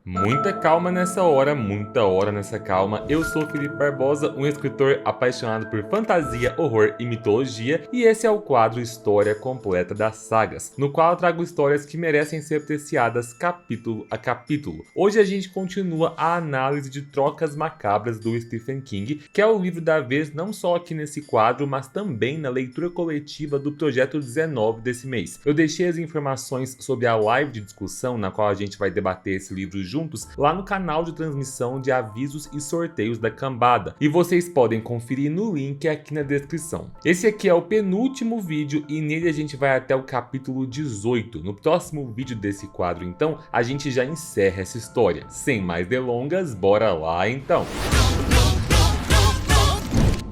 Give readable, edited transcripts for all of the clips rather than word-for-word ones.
Muita calma nessa hora, muita hora nessa calma. Eu sou Felipe Barbosa, um escritor apaixonado por fantasia, horror e mitologia, e esse é o quadro História Completa das Sagas, no qual eu trago histórias que merecem ser apreciadas capítulo a capítulo. Hoje a gente continua a análise de Trocas Macabras do Stephen King, que é o livro da vez não só aqui nesse quadro, mas também na leitura coletiva do Projeto 19 desse mês. Eu deixei as informações sobre a live de discussão, na qual a gente vai debater esse livro juntos lá no canal de transmissão de avisos e sorteios da Cambada, e vocês podem conferir no link aqui na descrição. Esse aqui é o penúltimo vídeo e nele a gente vai até o capítulo 18. No próximo vídeo desse quadro, então, a gente já encerra essa história. Sem mais delongas, bora lá então!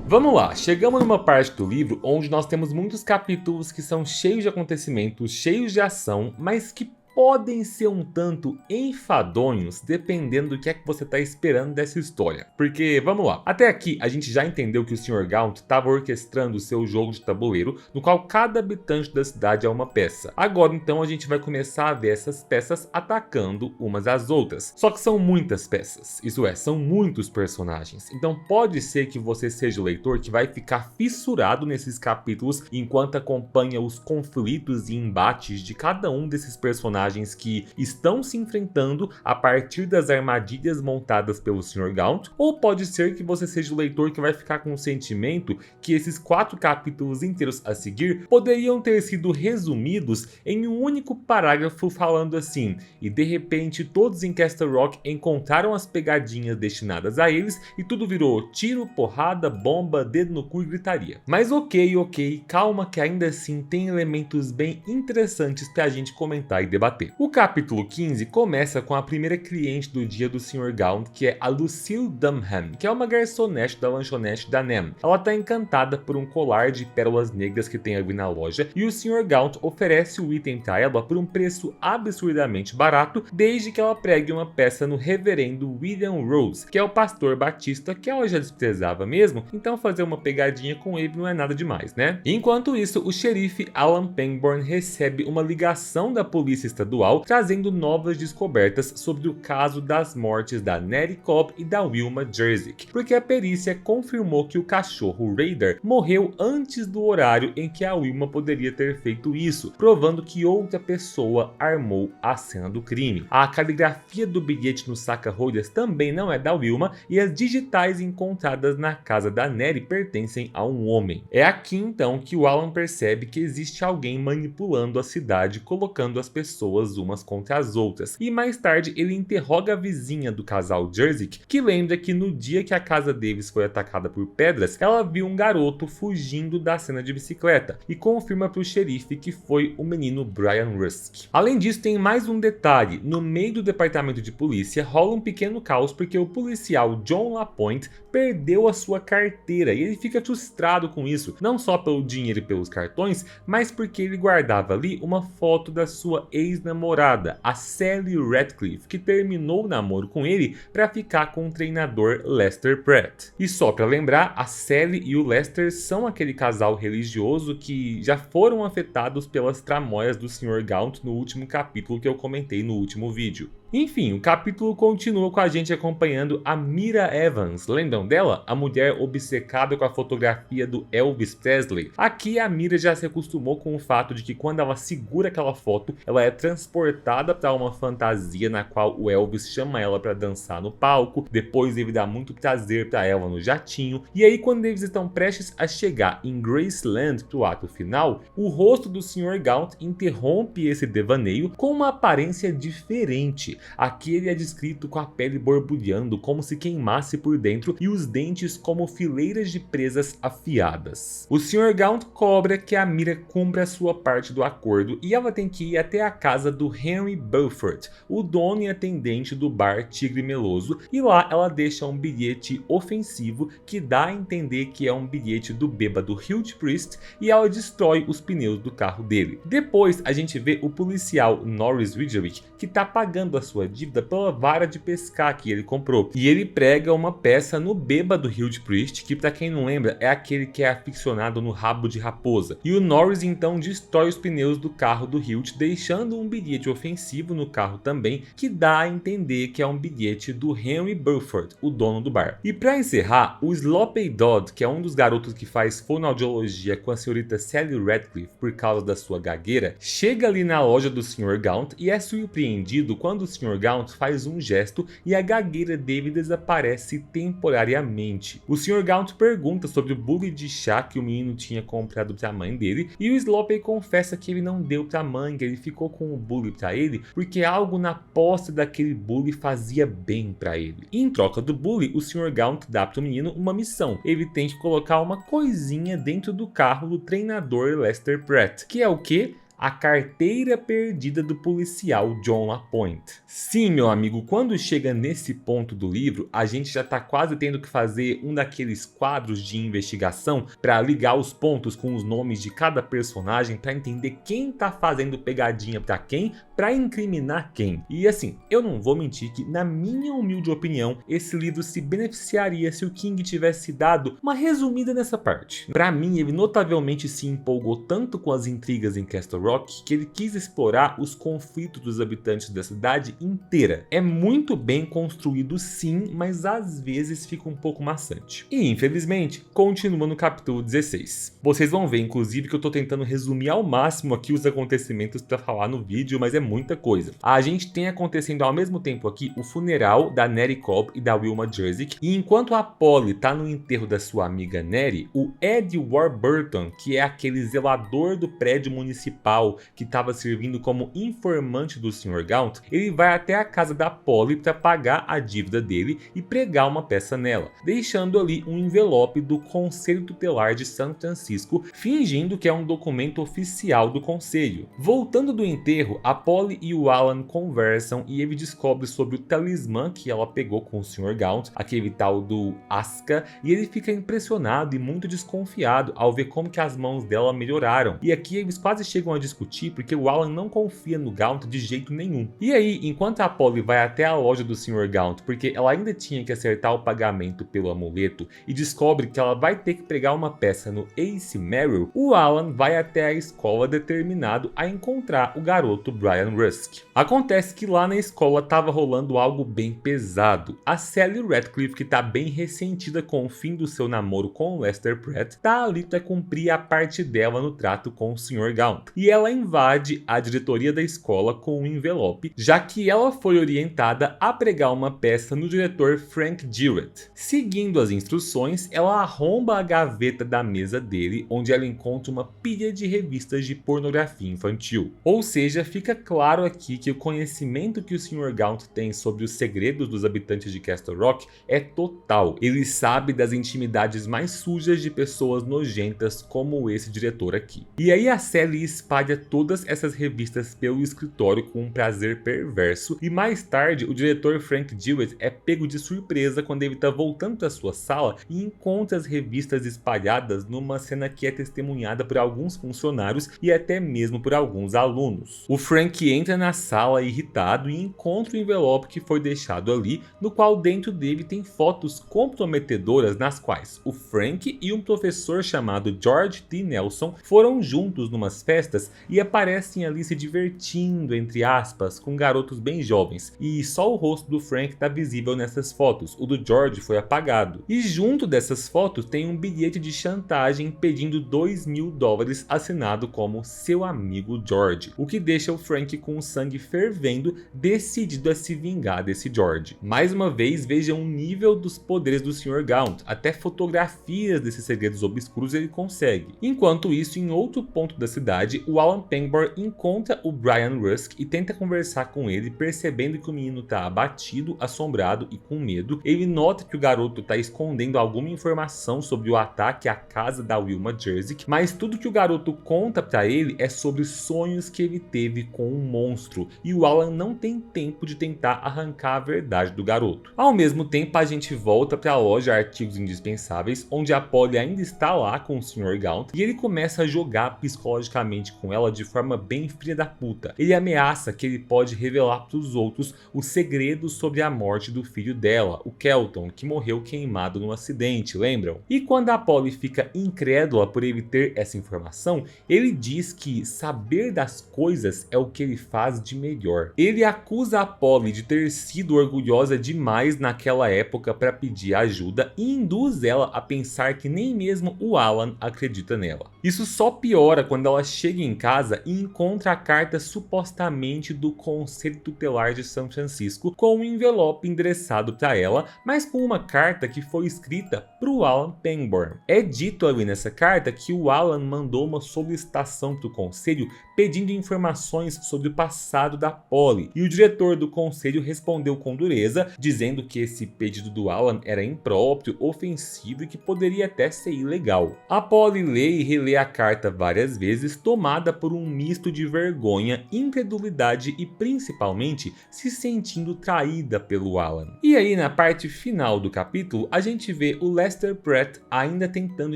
Vamos lá, chegamos numa parte do livro onde nós temos muitos capítulos que são cheios de acontecimentos, cheios de ação, mas que podem ser um tanto enfadonhos dependendo do que é que você está esperando dessa história. Porque, vamos lá, até aqui a gente já entendeu que o Sr. Gaunt estava orquestrando o seu jogo de tabuleiro, no qual cada habitante da cidade é uma peça. Agora então a gente vai começar a ver essas peças atacando umas às outras. Só que são muitas peças, isso é, são muitos personagens. Então pode ser que você seja o leitor que vai ficar fissurado nesses capítulos enquanto acompanha os conflitos e embates de cada um desses personagens que estão se enfrentando a partir das armadilhas montadas pelo Sr. Gaunt, ou pode ser que você seja o leitor que vai ficar com o sentimento que esses 4 capítulos inteiros a seguir poderiam ter sido resumidos em um único parágrafo falando assim: e de repente todos em Castle Rock encontraram as pegadinhas destinadas a eles e tudo virou tiro, porrada, bomba, dedo no cu e gritaria. Mas ok, calma que ainda assim tem elementos bem interessantes pra gente comentar e debater. O capítulo 15 começa com a primeira cliente do dia do Sr. Gaunt, que é a Lucille Dunham, que é uma garçonete da lanchonete da Nem. Ela está encantada por um colar de pérolas negras que tem ali na loja, e o Sr. Gaunt oferece o item para ela por um preço absurdamente barato, desde que ela pregue uma peça no reverendo William Rose, que é o pastor batista que ela já desprezava mesmo, então fazer uma pegadinha com ele não é nada demais, né? Enquanto isso, o xerife Alan Pangborn recebe uma ligação da polícia estadual trazendo novas descobertas sobre o caso das mortes da Nettie Cobb e da Wilma Jerzyk, porque a perícia confirmou que o cachorro Raider morreu antes do horário em que a Wilma poderia ter feito isso, provando que outra pessoa armou a cena do crime. A caligrafia do bilhete no saca-rolhas também não é da Wilma e as digitais encontradas na casa da Nettie pertencem a um homem. É aqui então que o Alan percebe que existe alguém manipulando a cidade, colocando as pessoas umas contra as outras, e mais tarde ele interroga a vizinha do casal Jerzyk, que lembra que no dia que a casa deles foi atacada por pedras, ela viu um garoto fugindo da cena de bicicleta, e confirma para o xerife que foi o menino Brian Rusk. Além disso, tem mais um detalhe: no meio do departamento de polícia rola um pequeno caos porque o policial John LaPointe perdeu a sua carteira, e ele fica frustrado com isso, não só pelo dinheiro e pelos cartões, mas porque ele guardava ali uma foto da sua ex-namorada, a Sally Radcliffe, que terminou o namoro com ele para ficar com o treinador Lester Pratt. E só para lembrar, a Sally e o Lester são aquele casal religioso que já foram afetados pelas tramóias do Sr. Gaunt no último capítulo que eu comentei no último vídeo. Enfim, o capítulo continua com a gente acompanhando a Mira Evans. Lembram dela? A mulher obcecada com a fotografia do Elvis Presley. Aqui a Mira já se acostumou com o fato de que quando ela segura aquela foto, ela é transportada para uma fantasia na qual o Elvis chama ela para dançar no palco, depois ele dá muito prazer para ela no jatinho, e aí quando eles estão prestes a chegar em Graceland pro ato final, o rosto do Sr. Gaunt interrompe esse devaneio com uma aparência diferente. Aqui ele é descrito com a pele borbulhando como se queimasse por dentro e os dentes como fileiras de presas afiadas. O Sr. Gaunt cobra que a Mira cumpra a sua parte do acordo e ela tem que ir até a casa do Henry Beaufort, o dono e atendente do bar Tigre Meloso, e lá ela deixa um bilhete ofensivo que dá a entender que é um bilhete do bêbado Hugh Priest, e ela destrói os pneus do carro dele. Depois a gente vê o policial Norris Ridgwick, que tá pagando a sua sua dívida pela vara de pescar que ele comprou. E ele prega uma peça no bêbado Hilt Priest, que pra quem não lembra é aquele que é aficionado no rabo de raposa. E o Norris então destrói os pneus do carro do Hilt, deixando um bilhete ofensivo no carro também, que dá a entender que é um bilhete do Henry Burford, o dono do bar. E pra encerrar, o Sloppy Dodd, que é um dos garotos que faz fonoaudiologia com a senhorita Sally Radcliffe por causa da sua gagueira, chega ali na loja do Sr. Gaunt e é surpreendido quando o Sr. Gaunt faz um gesto e a gagueira dele desaparece temporariamente. O Sr. Gaunt pergunta sobre o bule de chá que o menino tinha comprado pra mãe dele e o Sloppy confessa que ele não deu pra mãe, que ele ficou com o bule pra ele porque algo na posse daquele bule fazia bem pra ele. E em troca do bule, o Sr. Gaunt dá pro menino uma missão. Ele tem que colocar uma coisinha dentro do carro do treinador Lester Pratt, que é o quê? A carteira perdida do policial John LaPointe. Sim, meu amigo, quando chega nesse ponto do livro, a gente já tá quase tendo que fazer um daqueles quadros de investigação para ligar os pontos com os nomes de cada personagem para entender quem tá fazendo pegadinha para quem, para incriminar quem. E assim, eu não vou mentir que, na minha humilde opinião, esse livro se beneficiaria se o King tivesse dado uma resumida nessa parte. Para mim, ele notavelmente se empolgou tanto com as intrigas em Castle Rock que ele quis explorar os conflitos dos habitantes da cidade inteira. É muito bem construído sim, mas às vezes fica um pouco maçante. E infelizmente, continua no capítulo 16. Vocês vão ver inclusive que eu tô tentando resumir ao máximo aqui os acontecimentos para falar no vídeo, mas é muita coisa. A gente tem acontecendo ao mesmo tempo aqui o funeral da Nettie Cobb e da Wilma Jerzyk, e enquanto a Polly tá no enterro da sua amiga Nettie, o Ed Warburton, que é aquele zelador do prédio municipal que estava servindo como informante do Sr. Gaunt, ele vai até a casa da Polly para pagar a dívida dele e pregar uma peça nela, deixando ali um envelope do Conselho Tutelar de São Francisco, fingindo que é um documento oficial do conselho. Voltando do enterro, a Polly e o Alan conversam e ele descobre sobre o talismã que ela pegou com o Sr. Gaunt, aquele tal do Aska, e ele fica impressionado e muito desconfiado ao ver como que as mãos dela melhoraram. E aqui eles quase chegam a discutir porque o Alan não confia no Gaunt de jeito nenhum. E aí, enquanto a Polly vai até a loja do Sr. Gaunt porque ela ainda tinha que acertar o pagamento pelo amuleto e descobre que ela vai ter que pregar uma peça no Ace Merrill, o Alan vai até a escola determinado a encontrar o garoto Brian Rusk. Acontece que lá na escola tava rolando algo bem pesado. A Sally Radcliffe, que tá bem ressentida com o fim do seu namoro com Lester Pratt, tá ali para cumprir a parte dela no trato com o Sr. Gaunt. E ela invade a diretoria da escola com um envelope, já que ela foi orientada a pregar uma peça no diretor Frank Jewett. Seguindo as instruções, ela arromba a gaveta da mesa dele, onde ela encontra uma pilha de revistas de pornografia infantil. Ou seja, fica claro aqui que o conhecimento que o Sr. Gaunt tem sobre os segredos dos habitantes de Castle Rock é total. Ele sabe das intimidades mais sujas de pessoas nojentas como esse diretor aqui. E aí a Sally espalha todas essas revistas pelo escritório com um prazer perverso, e mais tarde o diretor Frank Jewett é pego de surpresa quando ele está voltando para sua sala e encontra as revistas espalhadas numa cena que é testemunhada por alguns funcionários e até mesmo por alguns alunos. O Frank entra na sala irritado e encontra o envelope que foi deixado ali, no qual dentro dele tem fotos comprometedoras nas quais o Frank e um professor chamado George T. Nelson foram juntos numas festas e aparecem ali se divertindo, entre aspas, com garotos bem jovens, e só o rosto do Frank está visível nessas fotos, o do George foi apagado. E junto dessas fotos tem um bilhete de chantagem pedindo $2.000 assinado como seu amigo George, o que deixa o Frank com o sangue fervendo, decidido a se vingar desse George. Mais uma vez, vejam o nível dos poderes do Sr. Gaunt, até fotografias desses segredos obscuros ele consegue. Enquanto isso, em outro ponto da cidade, o Alan Pangborn encontra o Brian Rusk e tenta conversar com ele, percebendo que o menino está abatido, assombrado e com medo. Ele nota que o garoto está escondendo alguma informação sobre o ataque à casa da Wilma Jerzyk, mas tudo que o garoto conta para ele é sobre sonhos que ele teve com um monstro, e o Alan não tem tempo de tentar arrancar a verdade do garoto. Ao mesmo tempo, a gente volta para a loja Artigos Indispensáveis, onde a Polly ainda está lá com o Sr. Gaunt, e ele começa a jogar psicologicamente com ela de forma bem filha da puta. Ele ameaça que ele pode revelar para os outros os segredos sobre a morte do filho dela, o Kelton, que morreu queimado num acidente, lembram? E quando a Polly fica incrédula por ele ter essa informação, ele diz que saber das coisas é o que ele faz de melhor. Ele acusa a Polly de ter sido orgulhosa demais naquela época para pedir ajuda e induz ela a pensar que nem mesmo o Alan acredita nela. Isso só piora quando ela chega em casa e encontra a carta supostamente do Conselho Tutelar de São Francisco com um envelope endereçado para ela, mas com uma carta que foi escrita para o Alan Pangborn. É dito ali nessa carta que o Alan mandou uma solicitação para o conselho pedindo informações sobre o passado da Polly, e o diretor do conselho respondeu com dureza, dizendo que esse pedido do Alan era impróprio, ofensivo e que poderia até ser ilegal. A Polly lê e relê a carta várias vezes, tomada por um misto de vergonha, incredulidade e principalmente se sentindo traída pelo Alan. E aí na parte final do capítulo a gente vê o Lester Pratt ainda tentando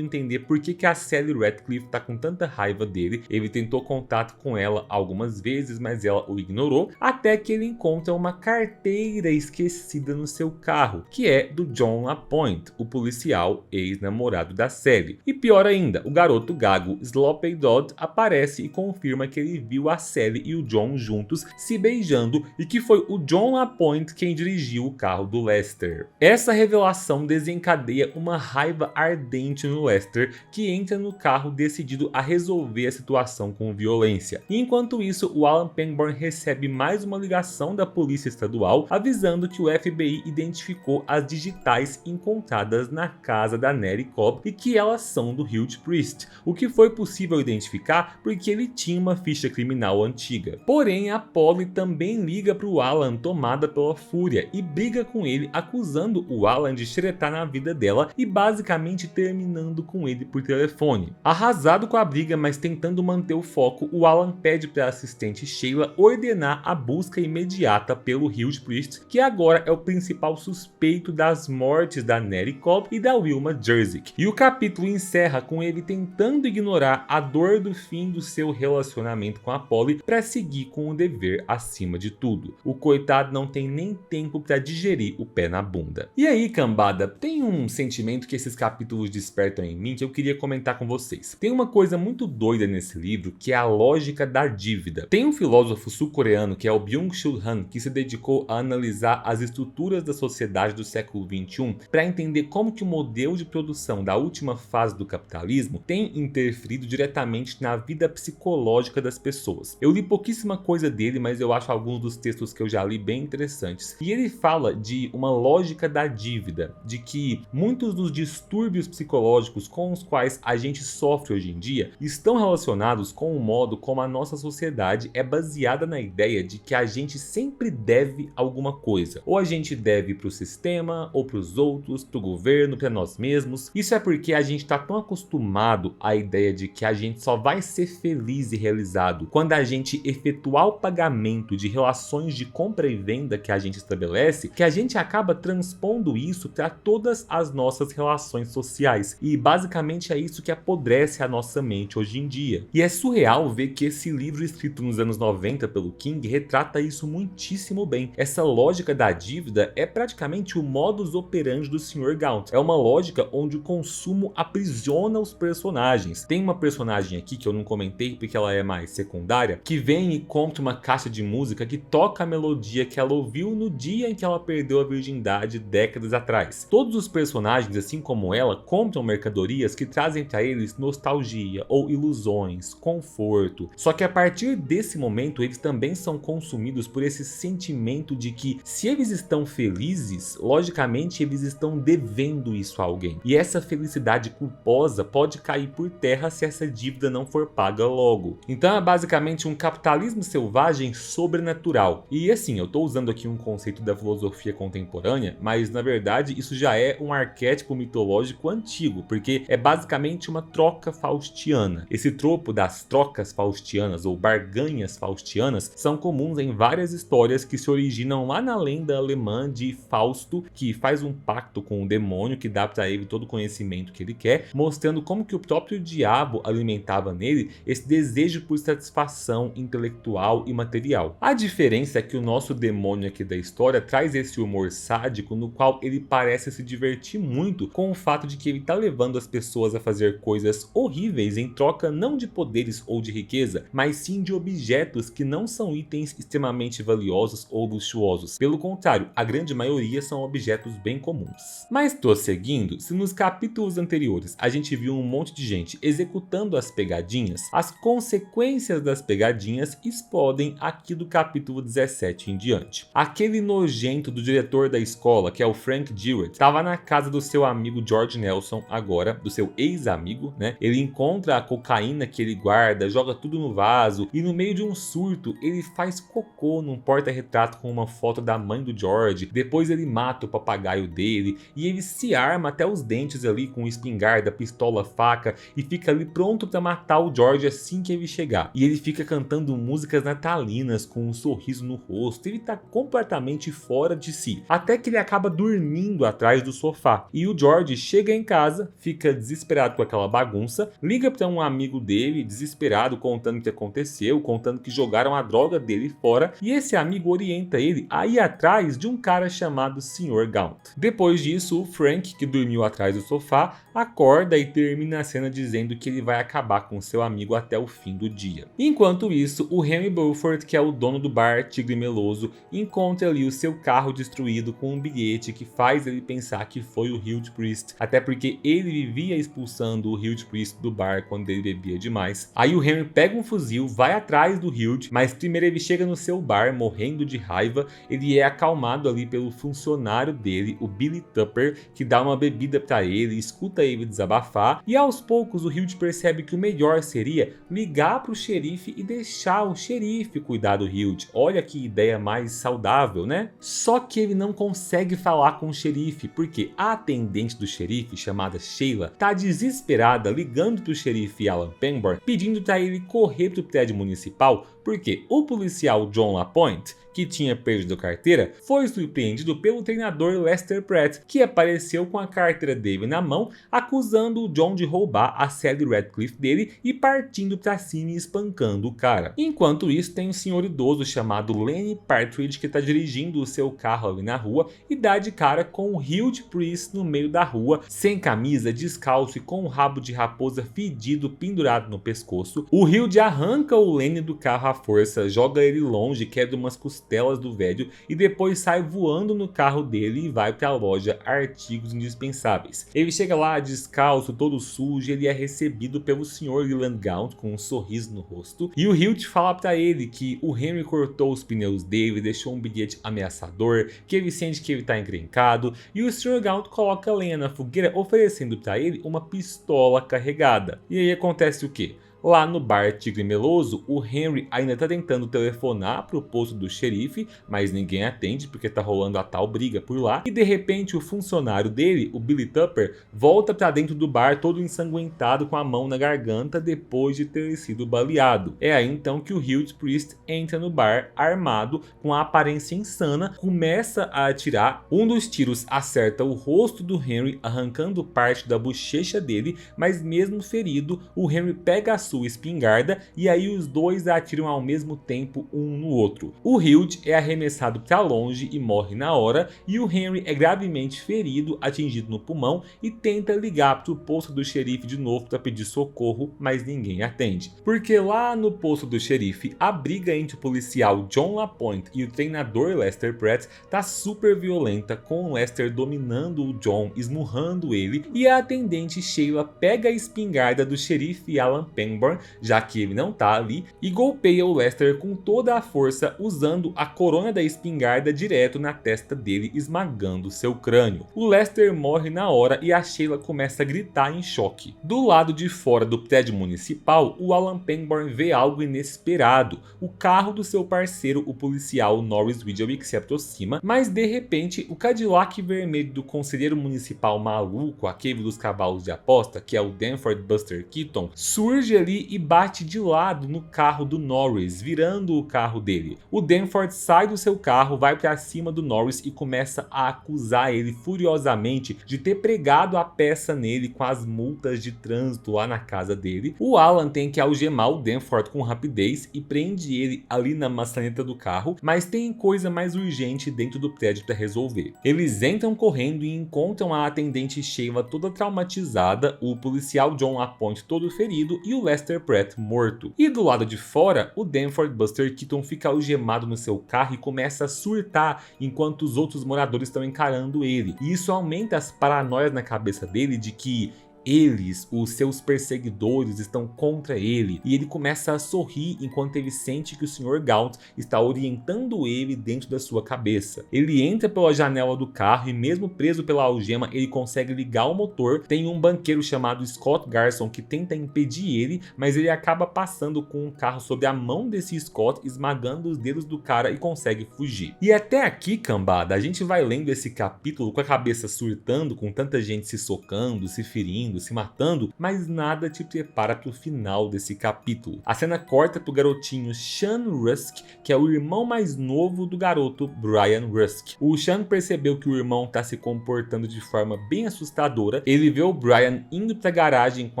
entender por que a Sally Ratcliffe tá com tanta raiva dele. Ele tentou contato com ela algumas vezes, mas ela o ignorou, até que ele encontra uma carteira esquecida no seu carro, que é do John LaPointe, o policial ex-namorado da Sally. E pior ainda, o garoto gago Sloppy Dodd aparece e confirma que ele viu a Sally e o John juntos se beijando e que foi o John LaPointe quem dirigiu o carro do Lester. Essa revelação desencadeia uma raiva ardente no Lester, que entra no carro decidido a resolver a situação com violência. E enquanto isso, o Alan Pangborn recebe mais uma ligação da polícia estadual avisando que o FBI identificou as digitais encontradas na casa da Nettie Cobb e que elas são do Hugh Priest, o que foi possível identificar porque ele tinha uma ficha criminal antiga. Porém, a Polly também liga para o Alan tomada pela fúria e briga com ele, acusando o Alan de xeretar na vida dela e basicamente terminando com ele por telefone. Arrasado com a briga, mas tentando manter o foco, o Alan pede para a assistente Sheila ordenar a busca imediata pelo Hugh Priest, que agora é o principal suspeito das mortes da Nettie Cobb e da Wilma Jerzyk. E o capítulo encerra com ele tentando ignorar a dor do fim do seu relacionamento com a Polly para seguir com o dever acima de tudo. O coitado não tem nem tempo para digerir o pé na bunda. E aí, cambada, tem um sentimento que esses capítulos despertam em mim que eu queria comentar com vocês. Tem uma coisa muito doida nesse livro que é a lógica da dívida. Tem um filósofo sul-coreano que é o Byung-Chul Han, que se dedicou a analisar as estruturas da sociedade do século XXI para entender como que o modelo de produção da última fase do capitalismo tem interferido diretamente na vida psicológica das pessoas. Eu li pouquíssima coisa dele, mas eu acho alguns dos textos que eu já li bem interessantes. E ele fala de uma lógica da dívida, de que muitos dos distúrbios psicológicos com os quais a gente sofre hoje em dia estão relacionados com o modo como a nossa sociedade é baseada na ideia de que a gente sempre deve alguma coisa. Ou a gente deve para o sistema, ou para os outros, para o governo, para nós mesmos. Isso é porque a gente está tão acostumado à ideia de que a gente só vai ser feliz e realizado quando a gente efetuar o pagamento de relações de compra e venda que a gente estabelece, que a gente acaba transpondo isso para todas as nossas relações sociais. E basicamente é isso que apodrece a nossa mente hoje em dia. E é surreal ver que esse livro escrito nos anos 90 pelo King retrata isso muitíssimo bem. Essa lógica da dívida é praticamente o modus operandi do Sr. Gaunt. É uma lógica onde o consumo aprisiona os personagens. Tem uma personagem aqui que eu não comentei porque ela é mais secundária, que vem e compra uma caixa de música que toca a melodia que ela ouviu no dia em que ela perdeu a virgindade décadas atrás. Todos os personagens, assim como ela, compram mercadorias que trazem para eles nostalgia ou ilusões, conforto. Só que a partir desse momento eles também são consumidos por esse sentimento de que se eles estão felizes, logicamente eles estão devendo isso a alguém. E essa felicidade culposa pode cair por terra se essa dívida não for paga logo. Então é basicamente um capitalismo selvagem sobrenatural. E assim, eu estou usando aqui um conceito da filosofia contemporânea, mas na verdade isso já é um arquétipo mitológico antigo, porque é basicamente uma troca faustiana. Esse tropo das trocas faustianas ou barganhas faustianas são comuns em várias histórias que se originam lá na lenda alemã de Fausto, que faz um pacto com o demônio que dá para ele todo o conhecimento que ele quer, mostrando como que o próprio diabo alimentava nele esse desejo por satisfação intelectual e material. A diferença é que o nosso demônio aqui da história traz esse humor sádico no qual ele parece se divertir muito com o fato de que ele está levando as pessoas a fazer coisas horríveis em troca não de poderes ou de riqueza, mas sim de objetos que não são itens extremamente valiosos ou luxuosos. Pelo contrário, a grande maioria são objetos bem comuns. Mas prosseguindo, se nos capítulos anteriores a gente viu um monte de gente executando as pegadinhas, as consequências das pegadinhas explodem aqui do capítulo 17 em diante. Aquele nojento do diretor da escola, que é o Frank Dewar, estava na casa do seu amigo George Nelson agora, do seu ex-amigo, né? Ele encontra a cocaína que ele guarda, joga tudo no vaso e no meio de um surto ele faz cocô num porta-retrato com uma foto da mãe do George. Depois ele mata o papagaio dele e ele se arma até os dentes ali com espingarda, pistola, faca e fica ali pronto para matar o George assim que ele chegar. E ele fica cantando músicas natalinas com um sorriso no rosto. Ele tá completamente fora de si, até que ele acaba dormindo atrás do sofá. E o George chega em casa, fica desesperado com aquela bagunça, liga para um amigo dele, desesperado, contando o que aconteceu, contando que jogaram a droga dele fora, e esse amigo orienta ele a ir atrás de um cara chamado Sr. Gaunt. Depois disso, o Frank, que dormiu atrás do sofá, acorda e termina a cena dizendo que ele vai acabar com seu amigo até o fim do dia. Enquanto isso, o Henry Beaufort, que é o dono do bar Tigre Meloso, encontra ali o seu carro destruído com um bilhete que faz ele pensar que foi o Huge Priest, até porque ele vivia expulsando o Huge Priest do bar quando ele bebia demais. Aí o Henry pega um fuzil, vai atrás do Huge, mas primeiro ele chega no seu bar morrendo de raiva. Ele é acalmado ali pelo funcionário dele, o Billy Tupper, que dá uma bebida pra ele, escuta ele desabafar, e aos poucos o Huge percebe que o melhor seria ligar pro xerife e deixar o xerife cuidar do Huge. Olha que ideia mais saudável, né? Só que ele não consegue falar com o xerife, porque a atendente do xerife, chamada Sheila, tá desesperada ligando pro xerife Alan Pangborn, pedindo pra ele correr pro prédio municipal, porque o policial John LaPointe, que tinha perdido a carteira, foi surpreendido pelo treinador Lester Pratt, que apareceu com a carteira dele na mão, acusando o John de roubar a Sally Radcliffe dele e partindo pra cima e espancando o cara. Enquanto isso, tem um senhor idoso chamado Lenny Partridge que tá dirigindo o seu carro ali na rua e dá de cara com o Huge Priest no meio da rua, sem camisa, descalço e com um rabo de raposa fedido pendurado no pescoço. O Huge arranca o Lenny do carro à força, joga ele longe, quebra umas costelas do velho e depois sai voando no carro dele e vai para a loja Artigos Indispensáveis. Ele chega lá descalço, todo sujo, e ele é recebido pelo Sr. Leland Gaunt com um sorriso no rosto, e o Hilt fala para ele que o Henry cortou os pneus dele, deixou um bilhete ameaçador, que ele sente que ele tá encrencado, e o Sr. Gaunt coloca lenha na fogueira oferecendo para ele uma pistola carregada. E aí acontece o quê? Lá no bar Tigre Meloso, o Henry ainda tá tentando telefonar pro posto do xerife, mas ninguém atende porque tá rolando a tal briga por lá, e de repente o funcionário dele, o Billy Tupper, volta pra dentro do bar todo ensanguentado com a mão na garganta depois de ter sido baleado. É aí então que o Huge Priest entra no bar armado, com a aparência insana, começa a atirar. Um dos tiros acerta o rosto do Henry, arrancando parte da bochecha dele, mas mesmo ferido, o Henry pega a sua espingarda e aí os dois atiram ao mesmo tempo um no outro. O Huge é arremessado para longe e morre na hora, e o Henry é gravemente ferido, atingido no pulmão, e tenta ligar para o posto do xerife de novo para pedir socorro, mas ninguém atende. Porque lá no posto do xerife, a briga entre o policial John LaPointe e o treinador Lester Pratt tá super violenta, com o Lester dominando o John, esmurrando ele, e a atendente Sheila pega a espingarda do xerife Alan Pangborn, já que ele não tá ali, e golpeia o Lester com toda a força, usando a corona da espingarda direto na testa dele, esmagando seu crânio. O Lester morre na hora e a Sheila começa a gritar em choque. Do lado de fora do prédio municipal, o Alan Pangborn vê algo inesperado: o carro do seu parceiro, o policial Norris Widgery, se aproxima, mas de repente o Cadillac vermelho do conselheiro municipal maluco, aquele dos cavalos de aposta, que é o Danford Buster Keaton, surge ali ali e bate de lado no carro do Norris, virando o carro dele. O Danforth sai do seu carro, vai pra cima do Norris e começa a acusar ele furiosamente de ter pregado a peça nele com as multas de trânsito lá na casa dele. O Alan tem que algemar o Danforth com rapidez e prende ele ali na maçaneta do carro, mas tem coisa mais urgente dentro do prédio para resolver. Eles entram correndo e encontram a atendente Sheila toda traumatizada, o policial John LaPointe todo ferido e o Lester Pratt morto. E do lado de fora, o Danforth Buster Keaton fica algemado no seu carro e começa a surtar enquanto os outros moradores estão encarando ele. E isso aumenta as paranoias na cabeça dele de que eles, os seus perseguidores, estão contra ele, e ele começa a sorrir enquanto ele sente que o Sr. Gaunt está orientando ele dentro da sua cabeça. Ele entra pela janela do carro e mesmo preso pela algema, ele consegue ligar o motor. Tem um banqueiro chamado Scott Garson que tenta impedir ele, mas ele acaba passando com um carro sobre a mão desse Scott, esmagando os dedos do cara e consegue fugir. E até aqui, cambada, a gente vai lendo esse capítulo com a cabeça surtando, com tanta gente se socando, se ferindo, se matando, mas nada te prepara para o final desse capítulo. A cena corta pro garotinho Sean Rusk, que é o irmão mais novo do garoto Brian Rusk. O Sean percebeu que o irmão tá se comportando de forma bem assustadora. Ele vê o Brian indo pra garagem com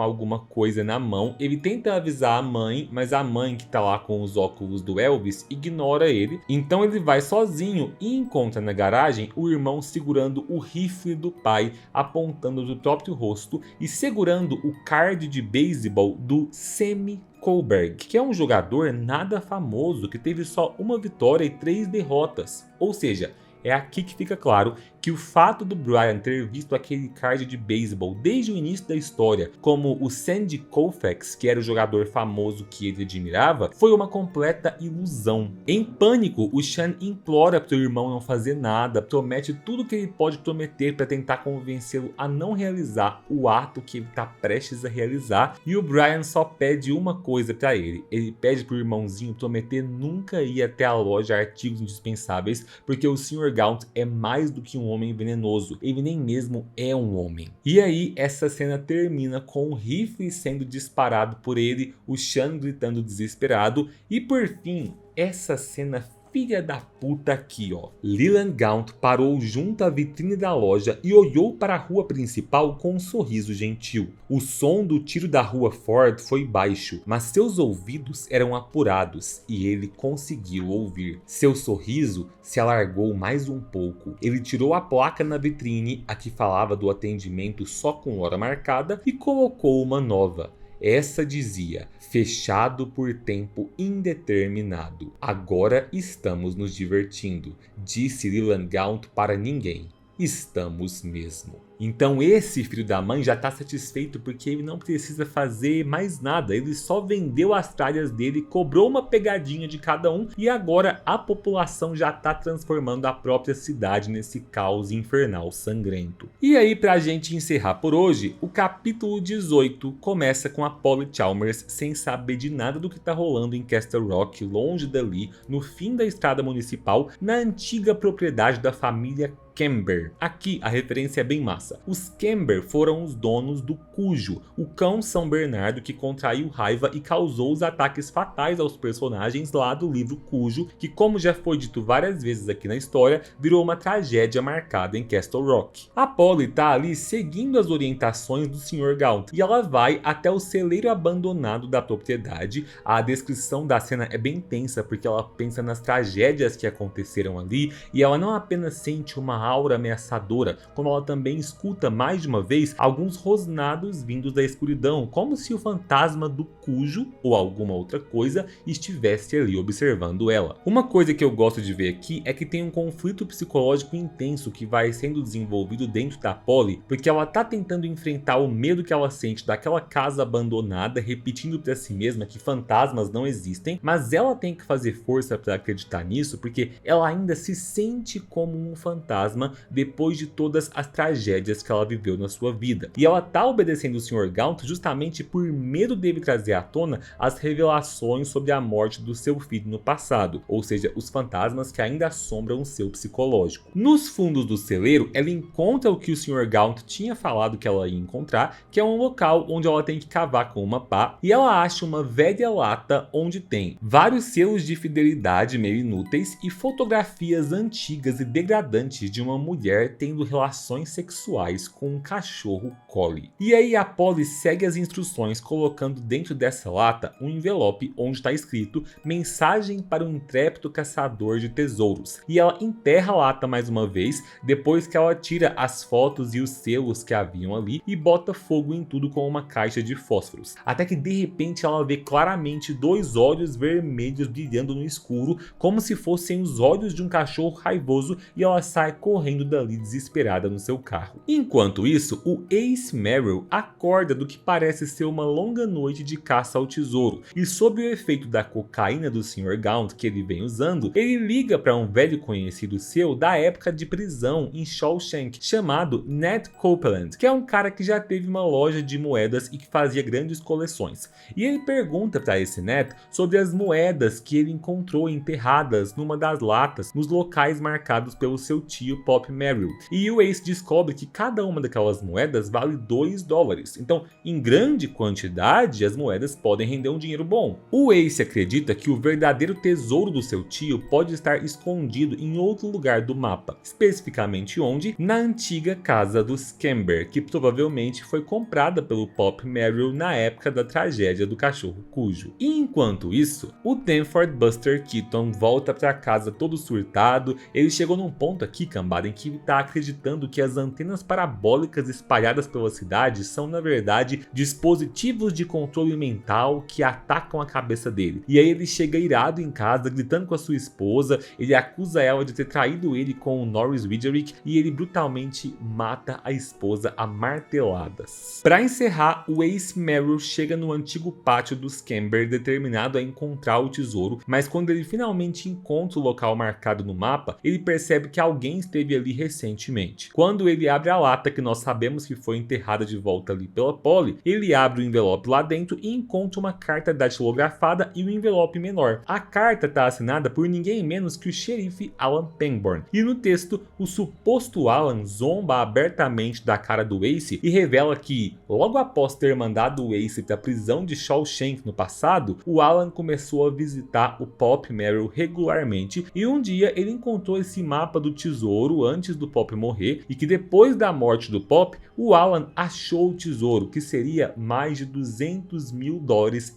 alguma coisa na mão. Ele tenta avisar a mãe, mas a mãe, que tá lá com os óculos do Elvis, ignora ele. Então ele vai sozinho e encontra na garagem o irmão segurando o rifle do pai, apontando do próprio rosto e segurando o card de beisebol do Sammy Kohlberg, que é um jogador nada famoso que teve só uma vitória e 3 derrotas. Ou seja, é aqui que fica claro que o fato do Brian ter visto aquele card de beisebol desde o início da história como o Sandy Koufax, que era o jogador famoso que ele admirava, foi uma completa ilusão. Em pânico, o Sean implora para o irmão não fazer nada, promete tudo que ele pode prometer para tentar convencê-lo a não realizar o ato que ele está prestes a realizar, e o Brian só pede uma coisa para ele. Ele pede para o irmãozinho prometer nunca ir até a loja Artigos Indispensáveis, porque o Sr. Gaunt é mais do que um homem venenoso, ele nem mesmo é um homem. E aí essa cena termina com o rifle sendo disparado por ele, o Sean gritando desesperado e por fim essa cena filha da puta aqui, ó. Leland Gaunt parou junto à vitrine da loja e olhou para a rua principal com um sorriso gentil. O som do tiro da rua Ford foi baixo, mas seus ouvidos eram apurados e ele conseguiu ouvir. Seu sorriso se alargou mais um pouco. Ele tirou a placa na vitrine, a que falava do atendimento só com hora marcada, e colocou uma nova. Essa dizia: fechado por tempo indeterminado. Agora estamos nos divertindo, disse Leland Gaunt para ninguém. Estamos mesmo. Então esse filho da mãe já tá satisfeito porque ele não precisa fazer mais nada. Ele só vendeu as tralhas dele, cobrou uma pegadinha de cada um e agora a população já tá transformando a própria cidade nesse caos infernal sangrento. E aí, pra gente encerrar por hoje, o capítulo 18 começa com a Polly Chalmers sem saber de nada do que tá rolando em Castle Rock, longe dali, no fim da estrada municipal, na antiga propriedade da família Camber. Aqui a referência é bem massa. Os Camber foram os donos do Cujo, o cão São Bernardo que contraiu raiva e causou os ataques fatais aos personagens lá do livro Cujo, que, como já foi dito várias vezes aqui na história, virou uma tragédia marcada em Castle Rock. A Polly tá ali seguindo as orientações do Sr. Gaunt e ela vai até o celeiro abandonado da propriedade. A descrição da cena é bem tensa porque ela pensa nas tragédias que aconteceram ali e ela não apenas sente uma aura ameaçadora, como ela também escuta mais de uma vez alguns rosnados vindos da escuridão, como se o fantasma do Cujo ou alguma outra coisa estivesse ali observando ela. Uma coisa que eu gosto de ver aqui é que tem um conflito psicológico intenso que vai sendo desenvolvido dentro da Polly, porque ela tá tentando enfrentar o medo que ela sente daquela casa abandonada, repetindo para si mesma que fantasmas não existem, mas ela tem que fazer força para acreditar nisso porque ela ainda se sente como um fantasma fantasma depois de todas as tragédias que ela viveu na sua vida. E ela tá obedecendo o Sr. Gaunt justamente por medo dele trazer à tona as revelações sobre a morte do seu filho no passado, ou seja, os fantasmas que ainda assombram o seu psicológico. Nos fundos do celeiro, ela encontra o que o Sr. Gaunt tinha falado que ela ia encontrar, que é um local onde ela tem que cavar com uma pá, e ela acha uma velha lata onde tem vários selos de fidelidade meio inúteis e fotografias antigas e degradantes de uma mulher tendo relações sexuais com um cachorro collie. E aí a Polly segue as instruções colocando dentro dessa lata um envelope onde está escrito "Mensagem para um intrépido caçador de tesouros", e ela enterra a lata mais uma vez depois que ela tira as fotos e os selos que haviam ali e bota fogo em tudo com uma caixa de fósforos, até que de repente ela vê claramente dois olhos vermelhos brilhando no escuro como se fossem os olhos de um cachorro raivoso, e ela sai correndo dali desesperada no seu carro. Enquanto isso, o Ace Merrill acorda do que parece ser uma longa noite de caça ao tesouro, e sob o efeito da cocaína do Sr. Gaunt que ele vem usando, ele liga para um velho conhecido seu da época de prisão em Shawshank, chamado Ned Copeland, que é um cara que já teve uma loja de moedas e que fazia grandes coleções. E ele pergunta para esse Ned sobre as moedas que ele encontrou enterradas numa das latas nos locais marcados pelo seu tio Pop Merrill. E o Ace descobre que cada uma daquelas moedas vale $2. Então, em grande quantidade, as moedas podem render um dinheiro bom. O Ace acredita que o verdadeiro tesouro do seu tio pode estar escondido em outro lugar do mapa, especificamente onde? Na antiga casa dos Camber, que provavelmente foi comprada pelo Pop Merrill na época da tragédia do cachorro cujo. E enquanto isso, o Danforth Buster Keaton volta para casa todo surtado. Ele chegou num ponto aqui, cambada, em que ele tá acreditando que as antenas parabólicas espalhadas pela cidade são na verdade dispositivos de controle mental que atacam a cabeça dele. E aí ele chega irado em casa, gritando com a sua esposa, ele acusa ela de ter traído ele com o Norris Widgerick e ele brutalmente mata a esposa a marteladas. Para encerrar, o Ace Merrill chega no antigo pátio dos Camber determinado a encontrar o tesouro, mas quando ele finalmente encontra o local marcado no mapa, ele percebe que alguém esteve ali recentemente. Quando ele abre a lata, que nós sabemos que foi enterrada de volta ali pela Polly, ele abre o envelope lá dentro e encontra uma carta datilografada e um envelope menor. A carta está assinada por ninguém menos que o xerife Alan Pangborn, e no texto o suposto Alan zomba abertamente da cara do Ace e revela que, logo após ter mandado o Ace para a prisão de Shawshank no passado, o Alan começou a visitar o Pop Merrill regularmente, e um dia ele encontrou esse mapa do tesouro antes do Pop morrer, e que depois da morte do Pop, o Alan achou o tesouro, que seria mais de $200 mil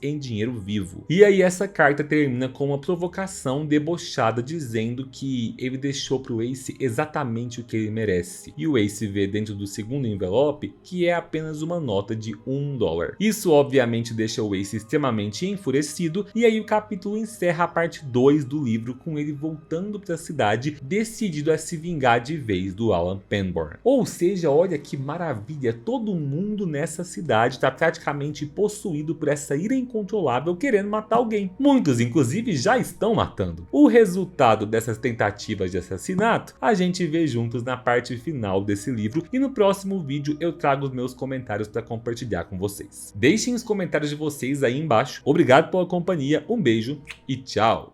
em dinheiro vivo. E aí essa carta termina com uma provocação debochada dizendo que ele deixou pro Ace exatamente o que ele merece. E o Ace vê dentro do segundo envelope que é apenas uma nota de $1. Isso obviamente deixa o Ace extremamente enfurecido, e aí o capítulo encerra a parte 2 do livro com ele voltando para a cidade, decidido a se vingar de vez do Alan Pangborn. Ou seja, olha que maravilha, todo mundo nessa cidade está praticamente possuído por essa ira incontrolável querendo matar alguém. Muitos inclusive já estão matando. O resultado dessas tentativas de assassinato a gente vê juntos na parte final desse livro, e no próximo vídeo eu trago os meus comentários para compartilhar com vocês. Deixem os comentários de vocês aí embaixo. Obrigado pela companhia, um beijo e tchau!